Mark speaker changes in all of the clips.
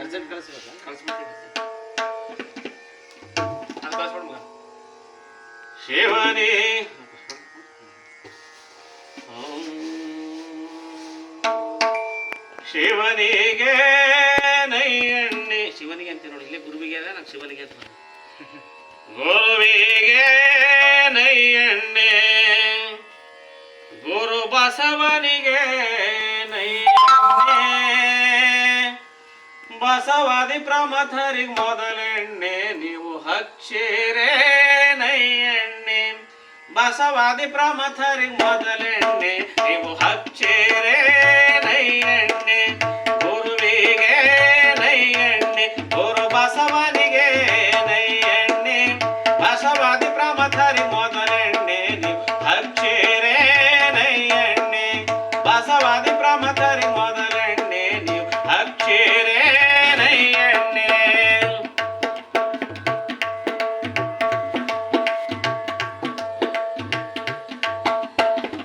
Speaker 1: Urgent ಕಳಿಸ್ಬೇಕಾ?
Speaker 2: ಕಳಿಸ್ಬಿಡ್ತೀನಿ ಅದು ಕಳಿಸ್ಬಿಡು ಮಗ. ಶಿವನೇ ಶಿವನಿಗೆ ನೈಯಣ್ಣೆ, ಶಿವನಿಗೆ ಅಂತ ನೋಡಿ, ಇಲ್ಲೇ ಗುರುವಿಗೆ ಅಲ್ಲ, ನಾನು ಶಿವನಿಗೆ ಅಂತ ಮಾಡಿ. ಗುರುವಿಗೆ ನೈಯಣ್ಣೆ, ಗುರು ಬಸವನಿಗೆ ನೈಯಣ್ಣೆ, ಬಸವಾದಿ ಪ್ರಮಥರಿಗೆ ಮೊದಲೆಣ್ಣೆ ನೀವು ಹಚ್ಚಿರೇ ನೈಯಣ್ಣೆ, ಬಸವಾದಿ ಪ್ರಮಥರಿಗೆ ಮೊದಲೆಣ್ಣೆ ನೀವು ಹಚ್ಚಿರೇ ನೈಯಣ್ಣೆ, ಗುರುವಿಗೆ ನೈಯಣ್ಣೆ, ಗುರು ಬಸವನಿಗೆ ನೈಯಣ್ಣೆ, ಬಸವಾದಿ ಪ್ರಮಥರಿಗೆ ಮೊದಲೆಣ್ಣೆ ನೀವು ಹಚ್ಚಿರೇ ನೈಯಣ್ಣೆ, ಬಸವಾದಿ ಪ್ರಮಥರಿಗೆ ಮೊದಲೆಣ್ಣೆ ನೀವು ಹಚ್ಚಿರೇ ನೈಯಣ್ಣೆ.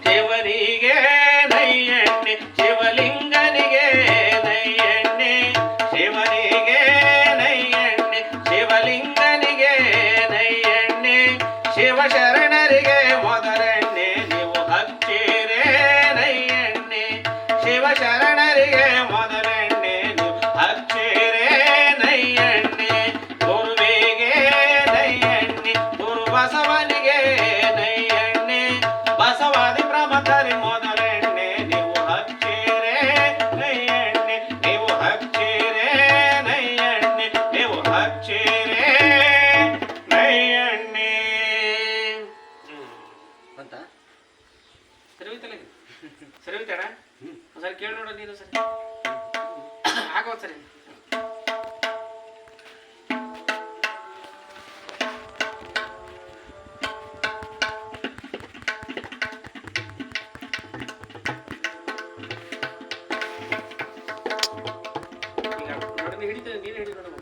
Speaker 2: ಶಿವನಿಗೆ ನೈಯಣ್ಣೆ, ಶಿವಲಿಂಗನಿಗೆ ನೈಯಣ್ಣೆ, ಶಿವನಿಗೆ ನೈಯಣ್ಣೆ, ಶಿವಲಿಂಗನಿಗೆ ನೈಯಣ್ಣೆ, ಶಿವಶರಣರಿಗೆ ಮೊದಲೆಣ್ಣೆ ನೀವು ಹಚ್ಚಿರೇ ನೈಯಣ್ಣೆ, ಶಿವಶರಣರಿಗೆ ಮೊದಲೆಣ್ಣೆ ನೀವು ಹಚ್ಚಿರೇ ನೈಯಣ್ಣೆ, ಗುರುವಿಗೆ ನೈಯಣ್ಣೆ, ಗುರು ಬಸವನಿಗೆ ನೈಯಣ್ಣೆ, ಬಸವಾದಿ ಪ್ರಮಥರಿ ಮೊದಲೆಣ್ಣೆ ನೀವು ಹಚ್ಚಿರೇ ನೈಯಣ್ಣೆ, ನೀವು ಹಚ್ಚಿರೇ ನೈಯಣ್ಣೆ, ನೀವು ಹಚ್ಚಿರೇ ನೈಯಣ್ಣೆ.
Speaker 1: ಅಂತ
Speaker 2: ಸರಿ ಹೋಯ್ತಲ್ಲ ಇದು? ಸರಿ ಹೋಯ್ತಾಡ? ಒಂದ್ಸರಿ ಕೇಳಿ ನೋಡ ನೀನು, ಸರಿ ಆಗೋದು ಸರಿ. ಈಗ ನೋಡಿ, ಹಿಡಿತೇನೆ, ನೀನು ಹಿಡಿ ನೋಡ.